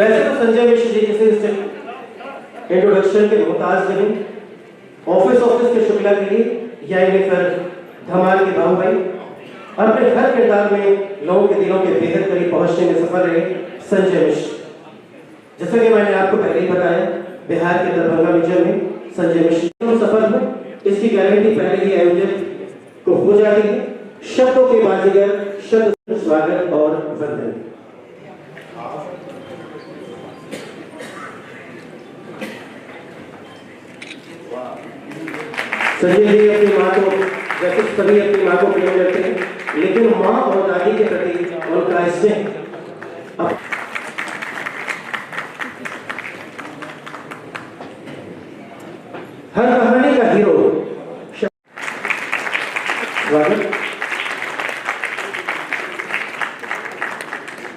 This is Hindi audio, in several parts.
वैसे तो संजय मिश्र जी किसी इंट्रोडक्शन के मोहताज नहीं, ऑफिस के शुक्ला के लिए या इन्हें फिर धमाल के बाहुबली, अपने हर किरदार में लोगों के दिलों के बेहद करीब पहुंचने में सफल रहे संजय मिश्र। जैसा कि मैंने आपको पहले ही बताया, बिहार के दरभंगा में जन्मे संजय मिश्र सफल हुए, इसकी गारंटी पहले ही आयोजक को हो जाती है। शब्दों के बाजीगर, शब्द स्वागत और वंदन। संजय जी अपनी माँ को, वैसे सभी अपनी माँ को प्रेम करते हैं, लेकिन माँ और दादी के प्रति उनका स्नेह हर कहानी का हीरो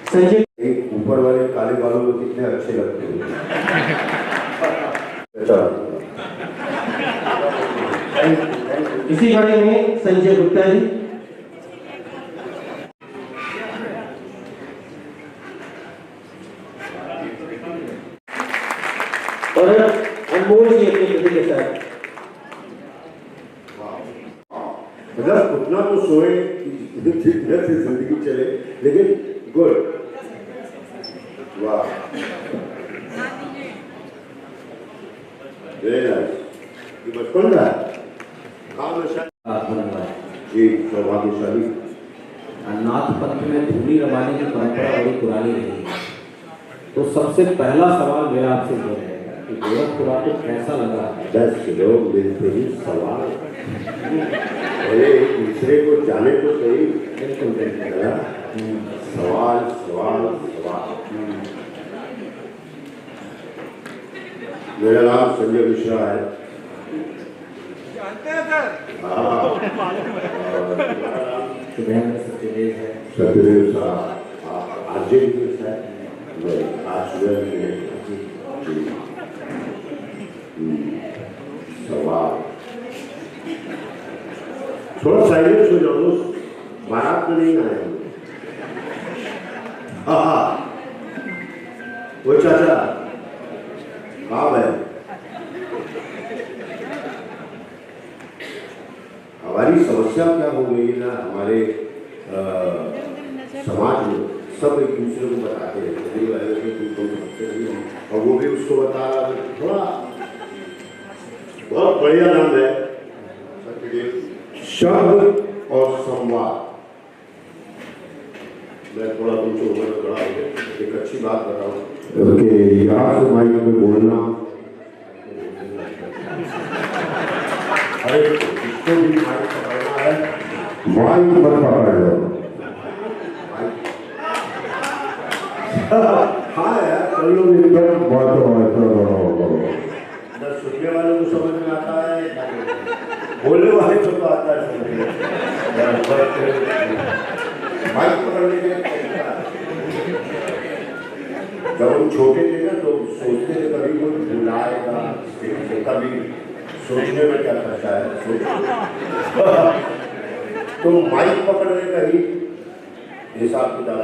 संजय। ऊपर वाले काले बालों में कितने अच्छे लगते हैं। इसी घड़ी में संजय गुप्ता जी, और अनमोल जी अपनी कृति के साथ। मतलब उतना तो सोए फिटनेस से जिंदगी चले, लेकिन गुड, वाह, वेरी नाइस। ये बचपन का है जी, सौभाग्यशाली। नाथ पंथ में धूली रमाने की परंपरा बड़ी पुरानी रही है, तो सबसे पहला सवाल मेरा आपसे ये रहेगा कि गोरखपुर आपको कैसा लगा? 10 लोग मिलते ही सवाल, अरे एक दूसरे को जाने तो सही। बिल्कुल बिल्कुल, सवाल सवाल सवाल। मेरा नाम संजय मिश्रा है। सत्यदेव साहब आरजे है, सवाल। थोड़ा साइलेंस हो जाओ दोस्त, बारात में नहीं आए। हाँ, वो चाचा कहाँ है? हमारी समस्या क्या हो गई ना, हमारे समाज में सब एक दूसरे को बताते हैं, और वो भी उसको बता रहा है। थोड़ा बहुत बढ़िया नाम है शब्द और संवाद। मैं थोड़ा तुमसे उम्र में बड़ा हूँ, एक अच्छी बात बताऊँ कि यहाँ से माइक में बोलना, अरे जिसको भी माइक पकड़ना है, माइक मत पकड़ लो। हाँ यार, कई लोग एकदम सुनने वालों को समझ में आता है, बोलने वाले को तो आता है। माइक पकड़ने के लिए जब हम छोटे थे ना, तो सोचते थे कभी कोई बुलाएगा, कभी सोचने में क्या करता है तो माइक पकड़ने का ही हिसाब किताब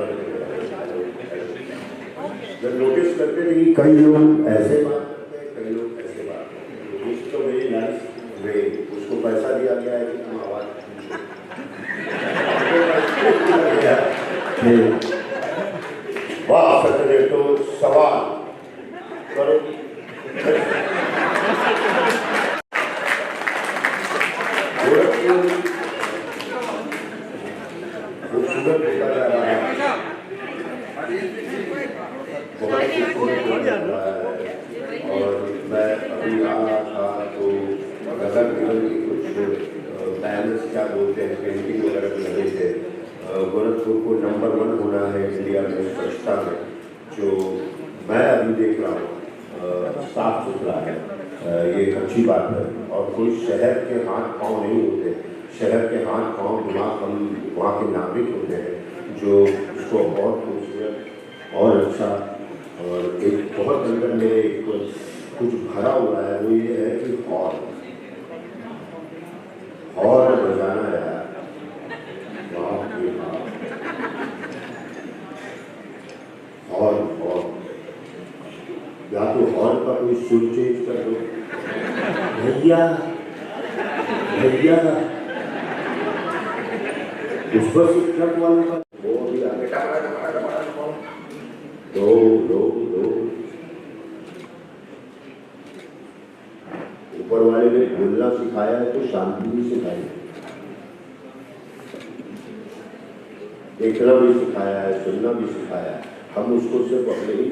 जब नोटिस करते थे कि कई लोग ऐसे बात करते हैं, कई लोग ऐसे बात करते हैं, तो मेरी लाइफ में उसको पैसा दिया गया है कि तुम आवाज वाह सत्य। तो सवाल करो। खूबसूरत देखा जा रहा है, बहुत खूबसूरत देखा जा रहा है। और मैं अभी आ रहा था तो गगन की कुछ बैनर्स क्या बोलते हैं, पेंटिंग वगैरह लगे थे। गोरखपुर को नंबर 1 होना है इंडिया में स्वच्छता में, जो मैं अभी देख रहा हूँ साफ सुथरा है, ये एक अच्छी बात है। और कोई शहर के हाथ पाँव नहीं होते, शहर के हाथ पाँव दिमाग हम वहाँ के नागरिक होते हैं जो उसको और खूबसूरत और अच्छा। और एक बहुत अंदर में कुछ भरा हुआ है, वो ये है कि और बजाना है और कोई सुर चेंज कर दो, भैया भैया। उस पर से ट्रक वाले का वो भी आगे दो दो दो। ऊपर वाले ने बोलना सिखाया है तो शांति भी सिखाई है, देखना भी सिखाया है, सुनना भी सिखाया है। हम उसको सिर्फ अपने ही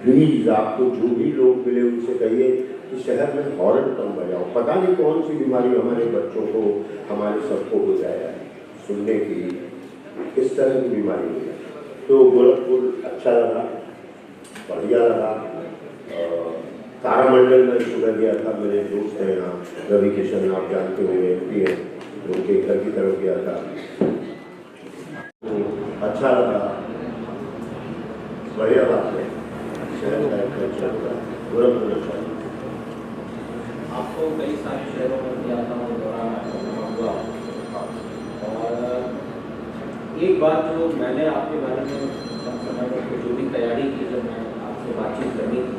प्लीज आपको जो भी लोग मिले उनसे कहिए कि शहर में हॉर्न कम बजाओ। पता नहीं कौन सी बीमारी हमारे बच्चों को, हमारे सबको हो जाए सुनने की, किस तरह की बीमारी है। तो गोरखपुर अच्छा लगा, बढ़िया लगा। तारामंडल में सुबह गया था, मेरे दोस्त हैं यहाँ रवि किशन, आप जानते होंगे एमपी हैं, उनके घर की तरफ गया था, तो अच्छा लगा, बढ़िया बात है। शहर का अच्छा लगा, गोरखपुर अच्छा लगा। आपको कई सारे शहरों में यात्राओं दौरान हुआ, और एक बात जो मैंने आपके बारे में समय में जो भी तैयारी की, जब मैं आपसे बातचीत करनी थी,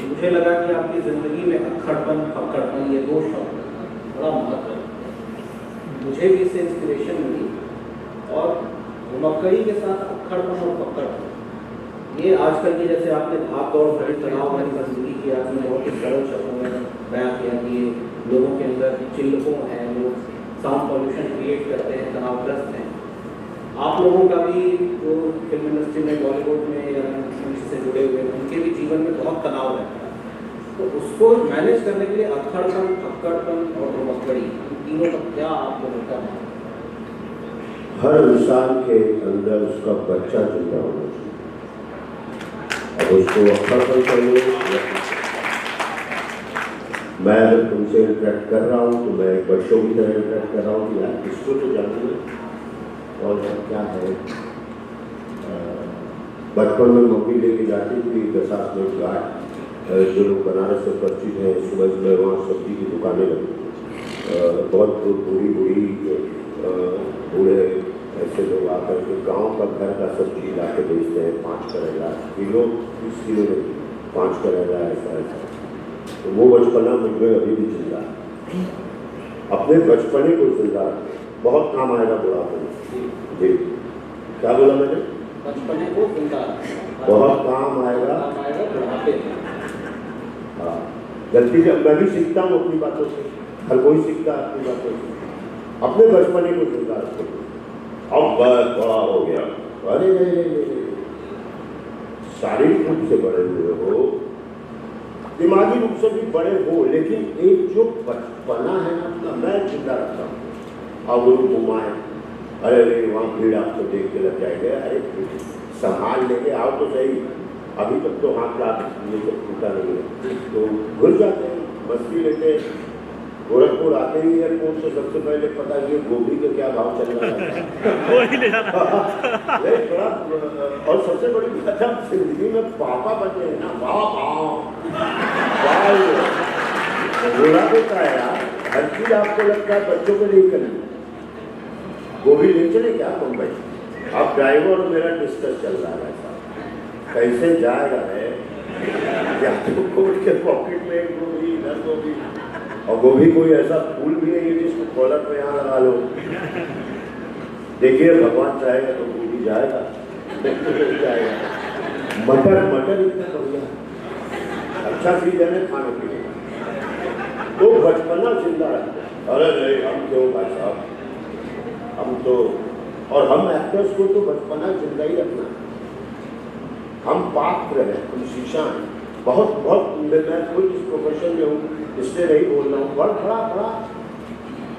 मुझे लगा कि आपकी ज़िंदगी में अक्खड़पन पकड़पन ये दो शब्द बड़ा महत्व है। मुझे भी इससे इंस्पिरेशन मिली, और घुमक्कड़ी के साथ अक्खड़पन और पकड़पन ये आजकल की, जैसे आपने भाग दौड़ भरी तनाव वाली जिंदगी की, आपने बहुत ही सरल शब्दों में बयां किया कि लोगों के अंदर चिल्लकों हैं, लोग साउंड पॉल्यूशन क्रिएट करते हैं, तनावग्रस्त हैं। आप लोगों का भी जो फिल्म इंडस्ट्री में, बॉलीवुड में या से जुड़े हुए हैं, उनके भी जीवन में बहुत तनाव है, तो उसको मैनेज करने के लिए अक्खड़पन, पकड़पन और घुमक्कड़ी, इन तीनों का क्या आपको लगता है? हर इंसान के अंदर उसका बच्चा जिंदा होना चाहिए, अब उसको अक्खड़पन करने। मैं अगर तुमसे इंटरेक्ट कर रहा हूँ तो मैं एक बच्चों की तरह इंटरेक्ट कर रहा हूँ कि यार इसको तो जानूँ और क्या है। बचपन में मम्मी लेके जाती थी दशास में घाट, जो लोग बनारस से परिचित हैं, सुबह सुबह वहाँ सब्जी की दुकानें लगी, बहुत बूढ़ी बूढ़े ऐसे लोग आकर के गांव का घर का सब्जी ला के बेचते हैं, 5 करेला किलो, 20 किलो में 5 करेला, ऐसा ऐसा। तो वो बचपना मुझे अभी भी जिंदा है, अपने बचपने को जिंदा रखें, बहुत काम आएगा बुढ़ापे में। जी क्या बोला मैंने? बचपने को जिंदा, बहुत काम आएगा बुढ़ापे में। हाँ, गलती से मैं भी सीखता हूँ अपनी बातों से, हर कोई सीखता है अपनी बातों से। अपने बचपने को जिंदा रखो। अब बस बड़ा हो गया, अरे नहीं, शारीरिक रूप से बड़े हुए हो, दिमागी रूप से भी बड़े हो, लेकिन एक जो बचपना है ना अपना, मैं जिंदा रखता हूँ। अब वो घुमाए, अरे वहाँ भीड़ आपको देख के लग जाएगा, अरे संभाल लेके आओ तो सही, अभी तक तो हाथ लाख ये सब टूटा नहीं है, तो घुस जाते हैं, मस्ती लेते हैं। गोरखपुर आते ही एयरपोर्ट से सबसे पहले पता है गोभी का क्या भाव चल रहा है। थोड़ा और सबसे बड़ी बात, जिंदगी में पापा बचे हैं ना, बोला देता है यार, हर चीज आपको लगता है बच्चों को नहीं करनी। गोभी ले चले क्या मुंबई? अब ड्राइवर और मेरा डिस्कस चल रहा है, कैसे जाएगा है, या तो कोट के पॉकेट में एक गोभी, इधर गोभी, और गोभी कोई ऐसा फूल भी नहीं है जिसको कॉलर पे यहाँ लगा लो। देखिए भगवान चाहेगा तो गोभी जाएगा, नहीं जाएगा। मटर इतना बढ़िया, अच्छा सीजन है खाने पीने का, तो बचपना जिंदा रखते। अरे नहीं हम क्यों भाई साहब, हम तो, और हम एक्टर्स को तो बचपना जिंदा ही रखना। हम पात्र हैं, हम शीशा हैं। बहुत मैं खुद इस प्रोफेशन में हूँ, इसलिए नहीं बोल रहा हूँ, बड़ा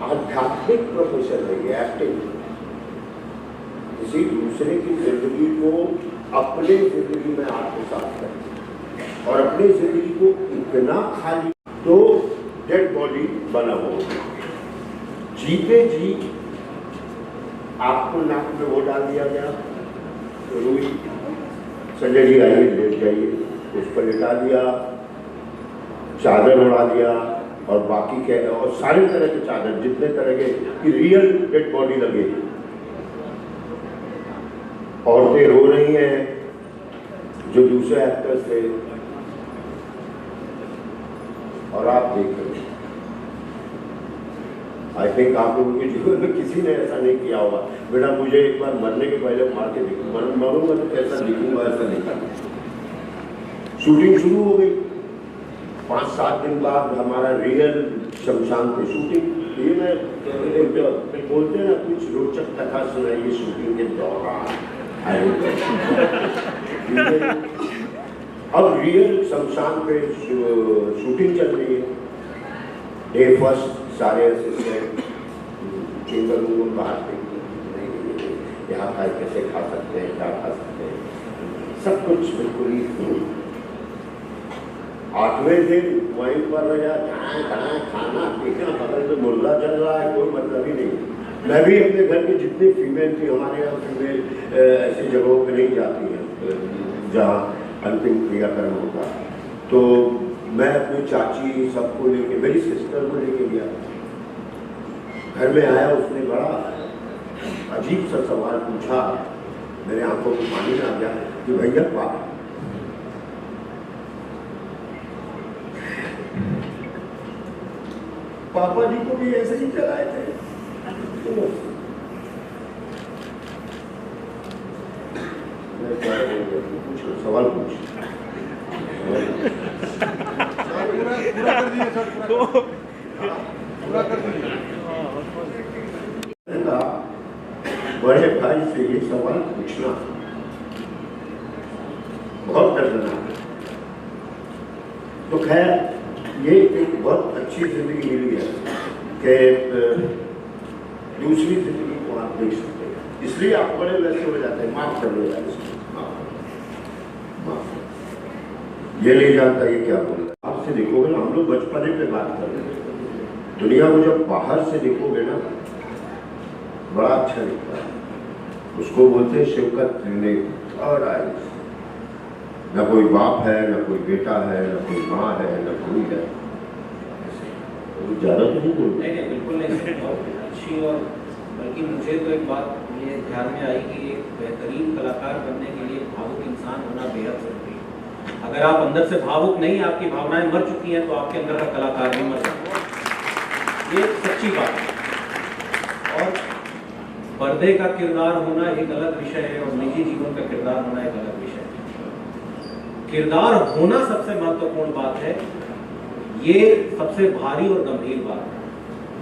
आध्यात्मिक प्रोफेशन है ये एक्टिंग। किसी दूसरे की जिंदगी को अपने जिंदगी में आत्मसात करें, और अपनी जिंदगी को इतना खाली, तो डेड बॉडी बना हो, जीते जी आपको नाक में वो डाल दिया गया, रुई, संजय जी आइए लेट जाइए, उस पर लिटा दिया, चादर उड़ा दिया, और बाकी के और सारे तरह के चादर, जितने तरह के रियल डेड बॉडी लगे। औरतें रो रही हैं, जो दूसरे एक्टर्स थे, और आप देख रहे हैं, आई थिंक आप लोगों के जीवन में किसी ने ऐसा नहीं किया होगा, बेटा मुझे एक बार मरने के पहले मार के देखूंगा, मरूंगा तो कैसा दिखूंगा, ऐसा देखा। शूटिंग शुरू हो गई, 5-7 दिन बाद हमारा रियल शमशान पे शूटिंग। ये मैं बोलते हैं ना, कुछ रोचक कथा सुनाइए शूटिंग के दौरान। अब रियल शमशान पे शूटिंग चल रही है। डे फर्स्ट सारे असिस्टेंट चेंबर रूम बाहर पे, यहाँ खाए कैसे खा सकते हैं, क्या खा सकते हैं, सब कुछ बिल्कुल ही। 8वें दिन वहीं पर रहा, खाना पीना, बगल में मुर्गा चल रहा है, कोई मतलब ही नहीं। मैं भी अपने घर के जितनी फीमेल थी, हमारे यहाँ फीमेल ऐसी जगहों पर नहीं जाती हैं जहाँ अंतिम क्रियाकर्म होता, तो मैं अपनी चाची सबको लेके, मेरी सिस्टर को लेके गया। घर में आया, उसने बड़ा अजीब सा सवाल पूछा, मेरे आंखों में पानी आ गया कि भैया पापा जी को भी ऐसे ही चलाए थे? पूछ, सवाल पूछ। बड़े भाई से ये सवाल पूछना बहुत दर्दनाक है। तो खैर, ये एक बहुत अच्छी जिंदगी मिली है कि दूसरी जिंदगी को आप देख सकते हैं, इसलिए आप बड़े वैसे हो जाते हैं, माफ कर लो यार, ये नहीं जानता ये क्या बोल रहा है। आपसे देखोगे ना, हम लोग बचपने पे बात कर रहे हैं, दुनिया को जब बाहर से देखोगे ना, बड़ा अच्छा दिखता है। उसको बोलते हैं शौकत त्रिनेत्र और आइस। न कोई बाप है, न कोई बेटा है, न कोई माँ है, न कोई है। ज्यादा तो नहीं बोलते। नहीं, बिल्कुल नहीं, बहुत अच्छी। और बल्कि मुझे तो एक बात ये ध्यान में आई कि एक बेहतरीन कलाकार बनने के लिए भावुक इंसान होना बेहद जरूरी है। अगर आप अंदर से भावुक नहीं, आपकी भावनाएं मर चुकी हैं, तो आपके अंदर का कलाकार भी मर सकता है। ये सच्ची बात है। और पर्दे का किरदार होना एक अलग विषय है, और निजी जीवन का किरदार होना एक अलग विषय है। किरदार होना सबसे महत्वपूर्ण बात है, ये सबसे भारी और गंभीर बात है।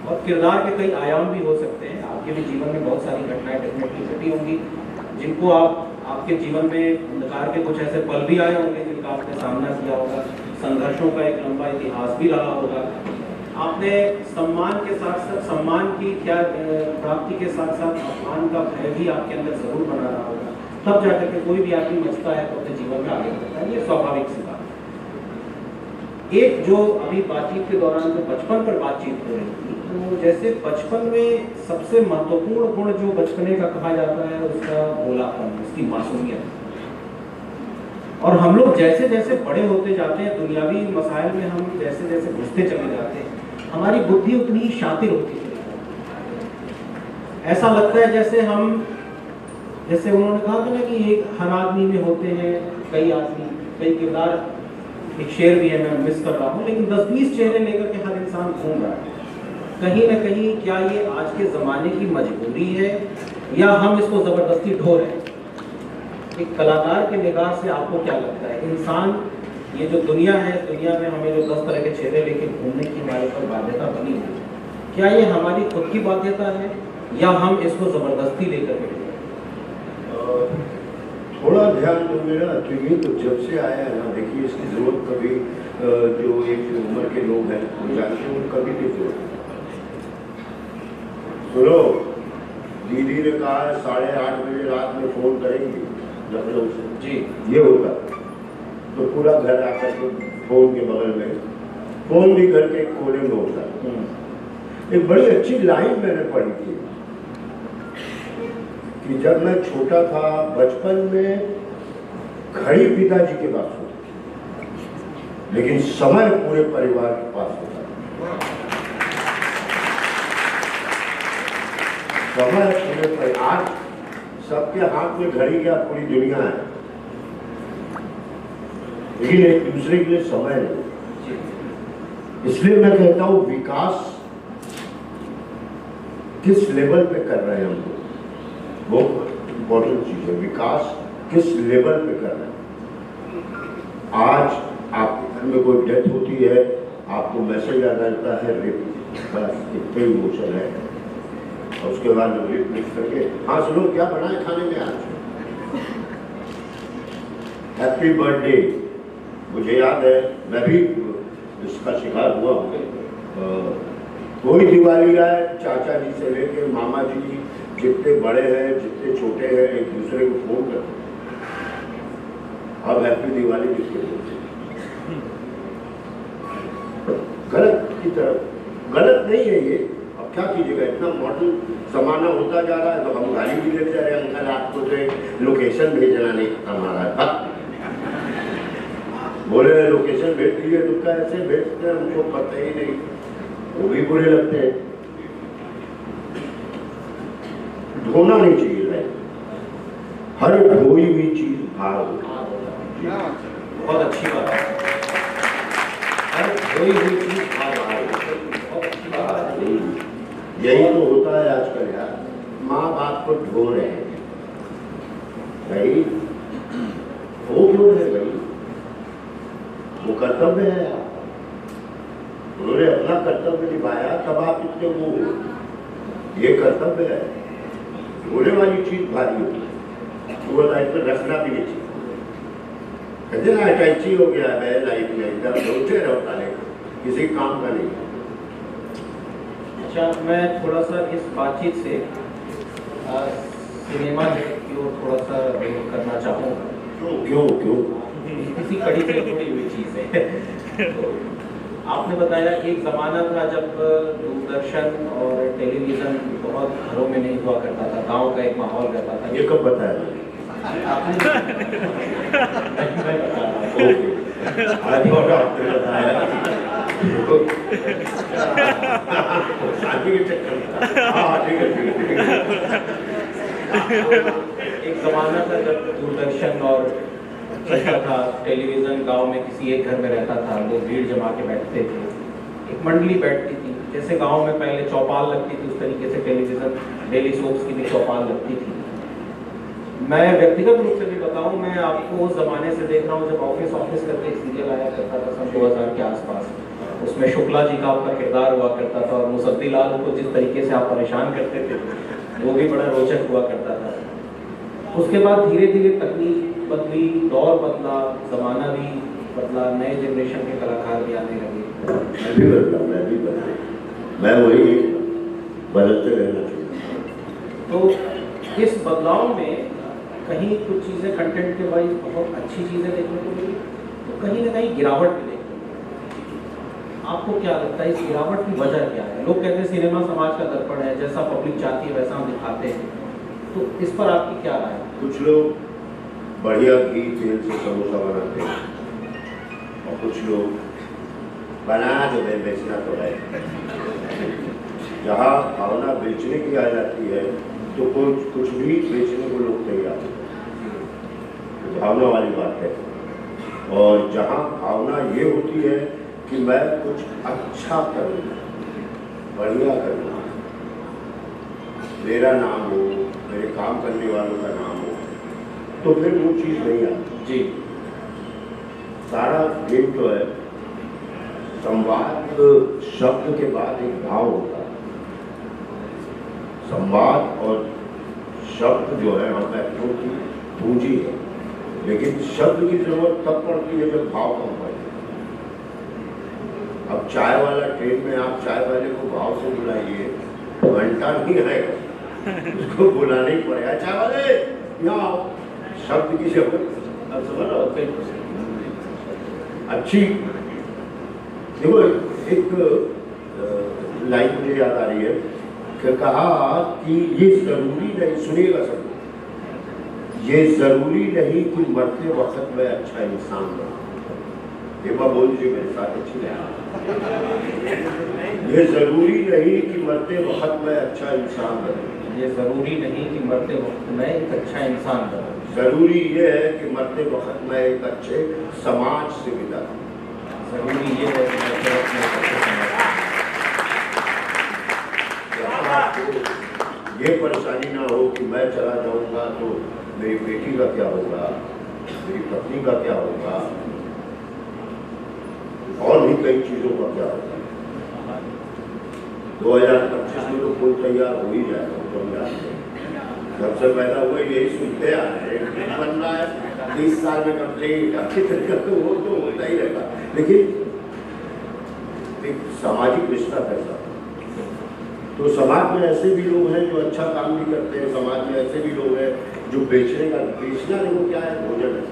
और किरदार के कई आयाम भी हो सकते हैं। आपके भी जीवन में बहुत सारी घटनाएं डेफिनेटली घटी होंगी, जिनको आपके जीवन में अंधकार के कुछ ऐसे पल भी आए होंगे जिनका आपने सामना किया होगा। संघर्षों का एक लंबा इतिहास भी रहा होगा। आपने सम्मान के साथ साथ, सम्मान की क्या प्राप्ति के साथ साथ अपमान का भय भी आपके अंदर जरूर बना रहा होगा। तब जाकर के कोई भी आदमी बचता है तो अपने जीवन में आगे बढ़ता है, ये स्वाभाविक सी बात है। एक जो अभी बातचीत के दौरान जो बचपन पर बातचीत हो रही थी, तो जैसे बचपन में सबसे महत्वपूर्ण गुण जो बचपने का कहा जाता है, उसका भोलापन, उसकी मासूमियत। और हम लोग जैसे जैसे बड़े होते जाते हैं, दुनियावी मसाइल में हम जैसे जैसे घुसते चले जाते हैं, हमारी बुद्धि उतनी ही शातिर होती है। ऐसा लगता है जैसे उन्होंने कहा था ना कि एक हर आदमी में होते हैं कई आदमी, कई किरदार। एक शेर भी है, मैं मिस कर रहा हूँ, लेकिन 10-20 चेहरे लेकर के हर इंसान घूम रहा है। कहीं ना कहीं क्या ये आज के ज़माने की मजबूरी है, या हम इसको ज़बरदस्ती ढो रहे हैं? एक कलाकार के निगाह से आपको क्या लगता है, इंसान, ये जो दुनिया है, दुनिया में हमें जो 10 तरह के चेहरे लेके घूमने की हमारे पर बाध्यता बनी हुई है, क्या ये हमारी खुद की बाध्यता है, या हम इसको ज़बरदस्ती लेकर के? थोड़ा ध्यान दोगे ना तो ये तो जब से आया है ना, देखिए इसकी जरूरत कभी जो एक उम्र के लोग हैं वो जानते हैं, कभी नहीं जरूरत। सुनो, दीदी ने कहा 8:30 बजे रात में फोन करेंगी लखनऊ से जी, ये होता तो पूरा घर आकर के फोन के बगल में, फोन भी घर के कोने में होता। एक बड़ी अच्छी लाइन मैंने पढ़ी थी कि जब मैं छोटा था, बचपन में घड़ी पिताजी के पास होती, लेकिन समय पूरे परिवार के पास होता। समय पूरे परिवार, सबके हाथ में घड़ी क्या पूरी दुनिया है। लेकिन एक दूसरे के लिए समय नहीं। इसलिए मैं कहता हूं विकास किस लेवल पे कर रहे हैं हम लोग, वो इम्पोर्टेंट चीज है। विकास किस लेवल पे कर रहे हैं। आज आप घर में कोई डेथ होती है, आपको मैसेज आ जाता है रिप, बस इतने इमोशन है। और उसके बाद रिप लिख करके, हाँ सुनो क्या बना है खाने में आज, हैप्पी बर्थडे। मुझे याद है, मैं भी इसका शिकार हुआ हूँ। कोई दिवाली आए, चाचा जी से लेके मामा जी, जितने बड़े हैं जितने छोटे हैं, एक दूसरे को फोन करते हैं, अब हैप्पी दिवाली किसके बोलते हैं। गलत की तरफ, गलत नहीं है ये। अब क्या कीजिएगा, इतना मॉडर्न जमाना होता जा रहा है, तो हम गाली भी लेते जा रहे हैं। अंकल आपको तो लोकेशन भेजना नहीं हमारा था, बोले लोकेशन भेज दिए तो कैसे भेजते हैं, हमको पता ही नहीं, वो भी बुरे लगते हैं। धोना नहीं चाहिए लाइफ, हर धोई हुई चीज भार होती है। बहुत अच्छी बात है, हर धोई हुई चीज भार होती है। बहुत अच्छी बात है। यही तो होता है आजकल यार, माँ बाप को धो रहे हैं भाई, वो क्यों है भाई, वो कर्तव्य है यार, उन्होंने अपना कर्तव्य निभाया, तब आप इतने वो हो, ये कर्तव्य है। धोने वाली चीज भारी होती है, वो लाइफ में रखना भी नहीं चाहिए। कहते ना अटैची हो गया है लाइफ में, एकदम धोते रहो ताले, किसी काम का नहीं। अच्छा, मैं थोड़ा सा इस बातचीत से सिनेमा की ओर थोड़ा सा रुख करना चाहूँगा। क्यों क्यों इसी कड़ी से जुड़ी हुई चीज़ है। तो आपने बताया एक ज़माना था जब दूरदर्शन और टेलीविज़न बहुत घरों में नहीं हुआ करता था, गांव का एक माहौल रहता था। ये कब बताया आपने मैं बता रहा हूँ। आज और आपने बताया शादी के चक्कर में। हाँ ठीक है ठीक है। एक ज़माना था जब दूरदर्शन और चलता था, टेलीविज़न गांव में किसी एक घर में रहता था, लोग भीड़ जमा के बैठते थे, एक मंडली बैठती थी। जैसे गांव में पहले चौपाल लगती थी, उस तरीके से टेलीविज़न डेली सोप्स की भी चौपाल लगती थी। मैं व्यक्तिगत रूप से भी बताऊं, मैं आपको उस ज़माने से देख रहा हूं जब ऑफिस करके एक सीरियल आया करता था सन 2000 के आसपास। उसमें शुक्ला जी का आपका किरदार हुआ करता था और मुसद्दी लाल को जिस तरीके से आप परेशान करते थे वो भी बड़ा रोचक हुआ करता था। उसके बाद धीरे धीरे तकनीक बदली, दौर बदला, ज़माना भी बदला, नए जनरेशन के कलाकार भी आने लगे। मैं भी बदला, मैं वही बदलते रहना चाहिए। तो इस बदलाव में कहीं कुछ चीज़ें कंटेंट के वाइज बहुत अच्छी चीज़ें देखने को मिली, तो कहीं ना कहीं गिरावट भी देखने को मिली। आपको क्या लगता है इस गिरावट की वजह क्या है? लोग कहते हैं सिनेमा समाज का दर्पण है, जैसा पब्लिक चाहती है वैसा हम दिखाते हैं, तो इस पर आपकी क्या राय है? कुछ लोग बढ़िया घी तेल से समोसा बनाते हैं और कुछ लोग बना जो है बेचना तो है। जहाँ भावना बेचने की आ जाती है तो कुछ भी बेचने को लोग तैयार हैं, भावना वाली बात है। और जहाँ भावना ये होती है कि मैं कुछ अच्छा करूँ, बढ़िया करूँ, मेरा नाम हो, मेरे काम करने वालों का नाम हो, तो फिर वो चीज़ नहीं आती। जी, सारा गेम तो है संवाद, शब्द के बाद एक भाव होता है। संवाद और शब्द जो है हम बैठों की पूंजी है, लेकिन शब्द की जरूरत तब पड़ती है जब भाव कम पड़े। अब चाय वाला ट्रेन में आप चाय वाले को भाव से बुलाइए, घंटा नहीं आएगा, उसको बुलाना ही पड़ेगा, चाय वाले यहाँ आओ। शब्द की जरूरत अब समझ लो। अच्छी देखो, एक लाइन मुझे याद आ रही है कि कहा कि ये जरूरी नहीं, सुनिएगा सब, ये जरूरी नहीं कि मरते वक्त में अच्छा इंसान बने। एक बार बोल दीजिए मेरे साथ, अच्छी नहीं। ये जरूरी नहीं कि मरते वक्त में अच्छा इंसान बने। ये जरूरी नहीं कि मरते वक्त में एक अच्छा इंसान बने। जरूरी ये है कि मरते वक्त मैं एक अच्छे समाज से विदा हूं। जरूरी ये है कि मैं ये परेशानी ना हो कि मैं चला जाऊंगा तो मेरी बेटी का क्या होगा, मेरी पत्नी का क्या होगा, और भी कई चीजों का क्या होगा। 2025 में तो कोई तैयार हो ही जाएगा, तो हम जानते हैं। सबसे पहला वो यही सुनते आ रहे हैं, बन रहा है 30 साल में कंप्लीट, तो वो तो होता ही रहेगा। लेकिन एक सामाजिक रिश्ता कैसा, तो समाज में ऐसे भी लोग हैं जो अच्छा काम भी करते हैं, समाज में ऐसे भी लोग हैं जो बेचना देखो क्या है, भोजन है,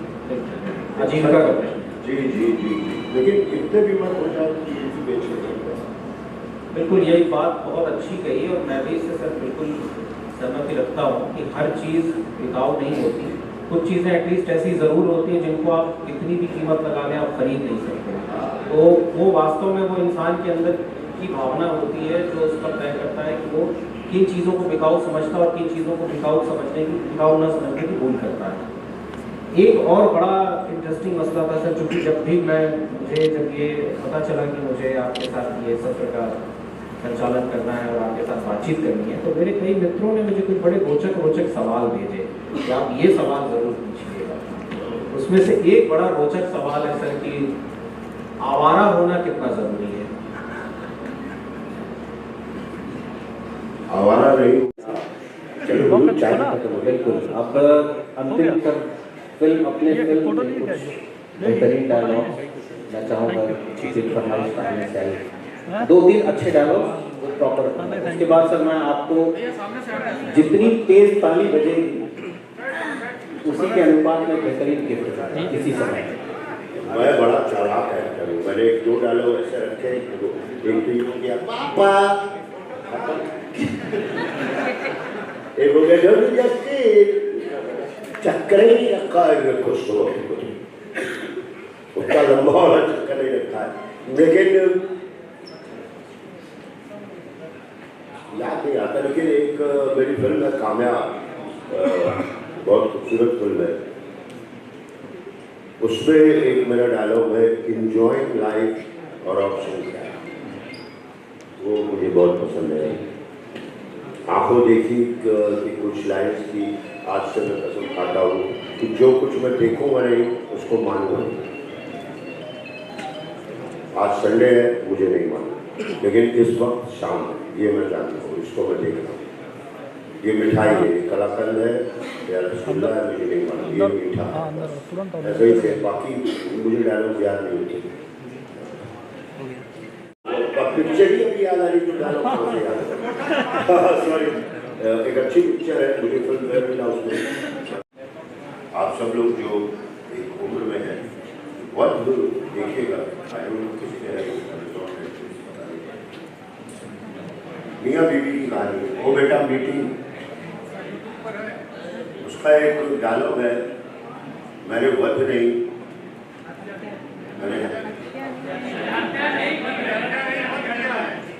आजीविका करते हैं। जी जी जी, लेकिन इतने भी मत हो जाए कि ये भी बेचने लगता है। बिल्कुल यही बात बहुत अच्छी कही और मैं भी इससे सर बिल्कुल सहमति रखता हूँ कि हर चीज़ बिकाऊ नहीं होती। कुछ चीज़ें एटलीस्ट ऐसी ज़रूर होती हैं जिनको आप कितनी भी कीमत लगा लें आप खरीद नहीं सकते। तो वो वास्तव में वो इंसान के अंदर की भावना होती है जो उस पर तय करता है कि वो किन चीज़ों को बिकाऊ समझता है और किन चीज़ों को बिकाऊ न समझने की भूल करता है। एक और बड़ा इंटरेस्टिंग मसला था सर, क्योंकि जब ये पता चला कि मुझे आपके साथ ये सत्र का संचालन करना है और आपके साथ बातचीत करनी है, तो मेरे कई मित्रों ने मुझे कुछ बड़े रोचक सवाल भेजे कि आप ये सवाल ज़रूर पूछिएगा। उसमें से एक बड़ा रोचक सवाल है सर कि आवारा होना कितना ज़रूरी है। आवारा नहीं, बिल्कुल। अब अंतिम तक अपने फिल्म में कुछ बेहतरीन डायलॉग मैं चाहूँगा फरमाइश करने से 2-3 अच्छे डायलॉग प्रॉपर। उसके बाद सर मैं आपको जितनी तेज ताली बजेगी उसी के अनुपात में बेहतरीन गिफ्ट इसी समय। मैं बड़ा चालाक एक्टर हूँ, मैंने 1-2 डायलॉग ऐसे रखे, एक तो ये हो गया पापा, एक हो गया जल्दी जल्दी चक्कर ही नहीं रखा है, खुश हो उसका लंबा वाला चक्कर नहीं रखा है। लेकिन याद नहीं आता, लेकिन एक मेरी फिल्म है कामयाब, बहुत खूबसूरत फिल्म है, उसमें एक मेरा डायलॉग है इंजॉइंग लाइफ और ऑप्शन क्या है, वो मुझे बहुत पसंद है। आंखों देखी कि कुछ लाइन्स की आज से मैं कसम खाता हूँ कि जो कुछ मैं देखूंगा नहीं उसको मानूंगा। आज संडे है, मुझे नहीं मालूम, लेकिन इस वक्त शाम है, ये मैं जानता हूँ, इसको मैं देख रहा हूँ। ये मिठाई है, ये कलाकंद है या रसगुल्ला है, मुझे नहीं मालूम, ये मीठा है, ऐसे ही थे। बाकी मुझे डायलॉग याद नहीं होते, पिक्चर ही अभी याद आ रही, जो डायलॉग कहाँ से याद है। सॉरी, एक अच्छी पिक्चर है, मुझे फिल्म फेयर मिला उसमें। आप सब लोग जो एक उम्र में हैं बहुत देखिएगा, मियाँ बीवी की कहानी, वो बेटा बेटी, उसका एक डायलॉग है, मैंने वध नहीं, मैंने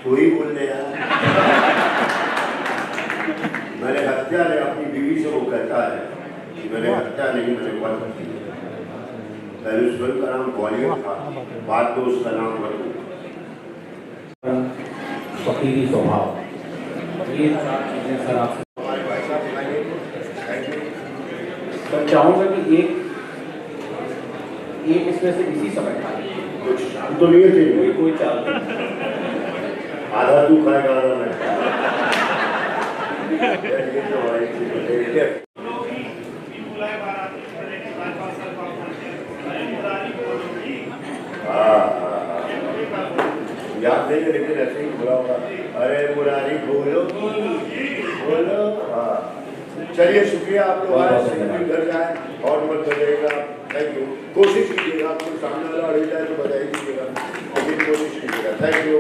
तू ही बोलने यार, मैंने हत्या नहीं, अपनी बीवी से वो कहता है कि मैंने हत्या नहीं, मैंने वध की। पहले उस फिल्म का नाम बॉलीवुड था, बाद तो उसका नाम वध। फकीरी स्वभाव, ये चार चीजें सर आपसे हमारे भाई साहब दिखाइए, मैं चाहूँगा कि एक इसमें से इसी समय कुछ शाम तो नहीं है, कोई चाल नहीं। आधा तू खाएगा आधा मैं। याद नहीं है, लेकिन ऐसे ही बोला होगा, अरे मुरारी बोलो बोलो। हाँ, चलिए शुक्रिया, आप लोग आए, घर जाए और मत बजाइएगा। थैंक यू, कोशिश कीजिएगा, आपको सामने वाला अड़ जाए तो बजाई दीजिएगा, लेकिन कोशिश कीजिएगा। Thank you.